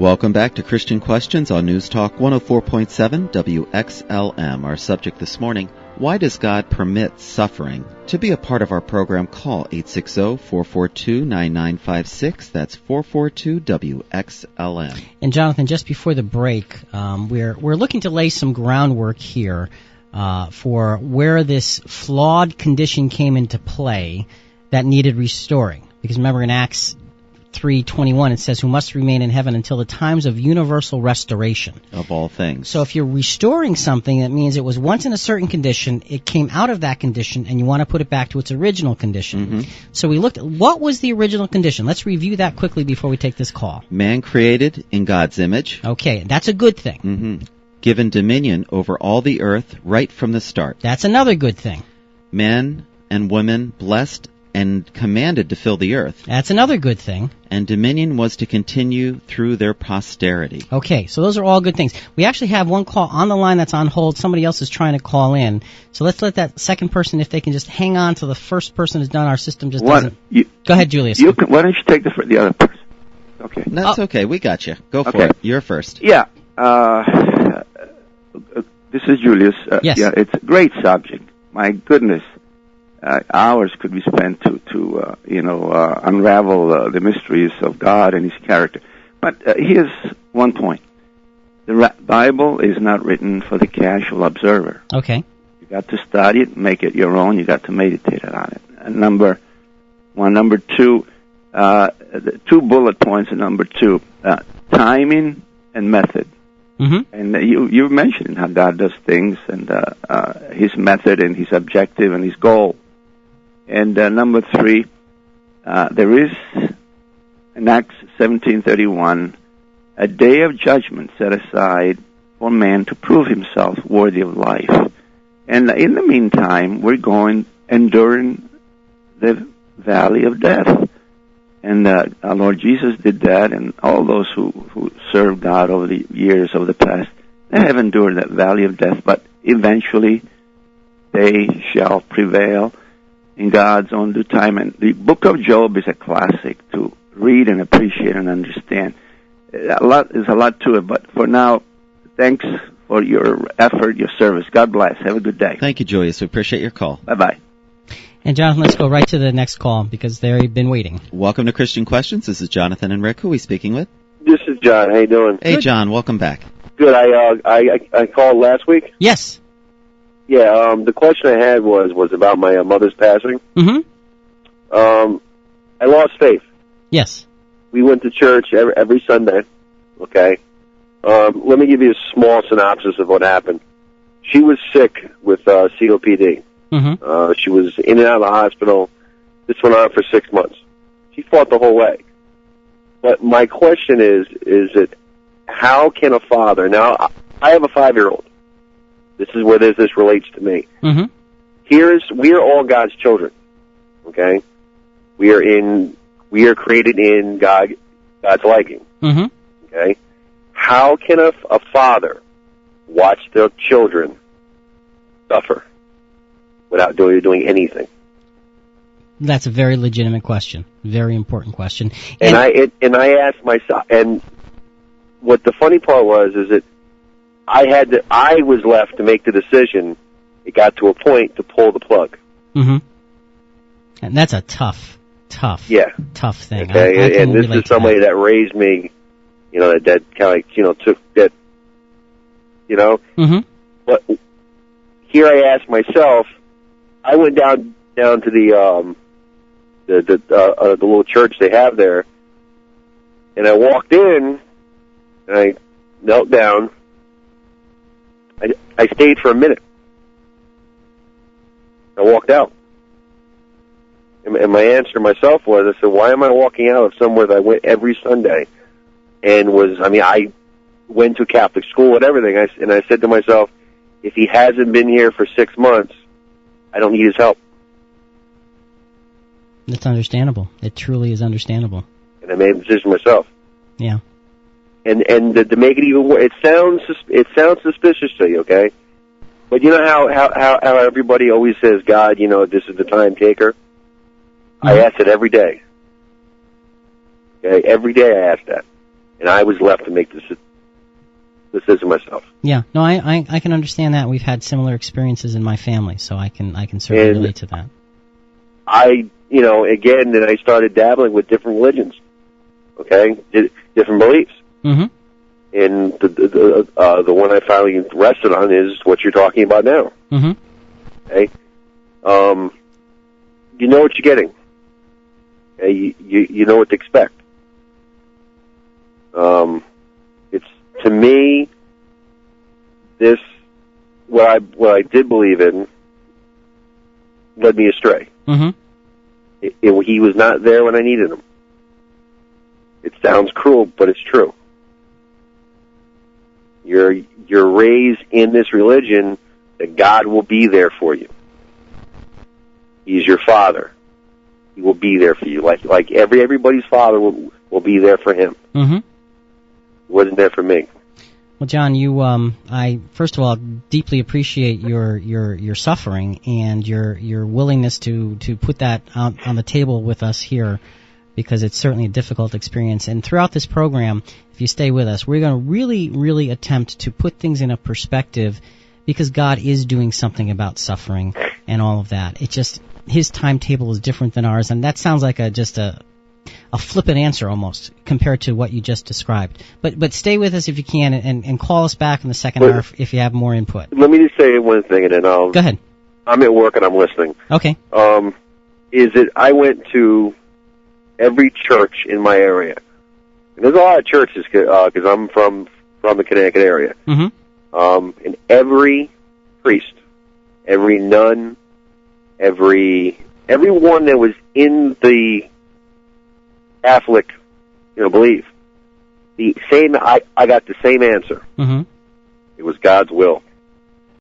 Welcome back to Christian Questions on News Talk 104.7 WXLM. Our subject this morning, why does God permit suffering? To be a part of our program, call 860-442-9956. That's 442-WXLM. And Jonathan, just before the break, we're looking to lay some groundwork here for where this flawed condition came into play that needed restoring. Because remember in Acts 3:21 it says, who must remain in heaven until the times of universal restoration. Of all things. So if you're restoring something, that means it was once in a certain condition, it came out of that condition, and you want to put it back to its original condition. Mm-hmm. So we looked at, what was the original condition? Let's review that quickly before we take this call. Man created in God's image. Okay, that's a good thing. Mm-hmm. Given dominion over all the earth right from the start. That's another good thing. Men and women blessed and commanded to fill the earth. That's another good thing. And dominion was to continue through their posterity. Okay, so those are all good things. We actually have one call on the line that's on hold. Somebody else is trying to call in. So let's let that second person, if they can just hang on till the first person is done. Our system just doesn't... Go ahead, Julius. Why don't you take the other person? Okay. That's okay. We got you. Go for it. You're first. Yeah. This is Julius. Yes. Yeah, it's a great subject. My goodness. Hours could be spent to unravel the mysteries of God and His character. But here's one point: the Bible is not written for the casual observer. Okay. You got to study it, make it your own. You got to meditate on it. And number one, number two, the 2 bullet points. And number 2, timing and method. Mm-hmm. And you mentioned how God does things, and His method and His objective and His goal. And number 3, there is, in Acts 17:31, a day of judgment set aside for man to prove himself worthy of life. And in the meantime, we're enduring the valley of death. And our Lord Jesus did that, and all those who served God over the years of the past, they have endured that valley of death, but eventually they shall prevail in God's own due time. And the book of Job is a classic to read and appreciate and understand. There's a lot to it, but for now, thanks for your effort, your service. God bless. Have a good day. Thank you, Julius. We appreciate your call. Bye-bye. And Jonathan, let's go right to the next call because they've been waiting. Welcome to Christian Questions. This is Jonathan and Rick. Who are we speaking with? This is John. How you doing? Hey, John. Welcome back. Good. I called last week. Yes. Yeah. The question I had was about my mother's passing. Mm-hmm. I lost faith. Yes. We went to church every Sunday. Okay. Let me give you a small synopsis of what happened. She was sick with COPD. Mm-hmm. She was in and out of the hospital. This went on for 6 months. She fought the whole way. But my question is that how can a father... Now, I have a 5-year-old. This is where this relates to me. Mm-hmm. We are all God's children. Okay? We are created in God's liking. Mm-hmm. Okay? How can a father watch their children suffer without doing anything? That's a very legitimate question. Very important question. And I asked myself, and what the funny part was is that I was left to make the decision. It got to a point to pull the plug. Mm-hmm. And that's a tough thing. Okay, and this is somebody that raised me, that kind of took that, Mm-hmm. But here I asked myself, I went down to the little church they have there, and I walked in, and I knelt down. I stayed for a minute. I walked out. And my answer to myself was, I said, why am I walking out of somewhere that I went every Sunday and I went to Catholic school and everything. And I said to myself, if he hasn't been here for 6 months, I don't need his help. It's understandable. It truly is understandable. And I made a decision myself. Yeah. And to make it even worse, it sounds suspicious to you, okay? But you know how everybody always says, God, this is the time taker? Mm-hmm. I ask it every day. Okay? Every day I ask that. and I was left to make this decision myself. Yeah, no, I can understand that. We've had similar experiences in my family, so I can certainly relate to that. Again, then I started dabbling with different religions, okay, different beliefs. Mm-hmm. And the one I finally rested on is what you're talking about now. Mm-hmm. Okay, you know what you're getting. Okay? You know what to expect. It's, to me, this what I did believe in led me astray. Mm-hmm. He was not there when I needed him. It sounds cruel, but it's true. You're raised in this religion that God will be there for you. He's your father. He will be there for you, like everybody's father will be there for him. Mm-hmm. He wasn't there for me. Well, John, I first of all deeply appreciate your suffering and your willingness to put that out on the table with us here, because it's certainly a difficult experience. And throughout this program, if you stay with us, we're going to really, really attempt to put things in a perspective, because God is doing something about suffering and all of that. It just, His timetable is different than ours, and that sounds like just a flippant answer almost compared to what you just described. But stay with us if you can, and call us back in the second hour if you have more input. Let me just say one thing, and then I'll... Go ahead. I'm at work and I'm listening. Okay. I went to every church in my area. And there's a lot of churches because I'm from the Connecticut area. Mm-hmm. And every priest, every nun, everyone that was in the Catholic, belief, I got the same answer. Mm-hmm. It was God's will.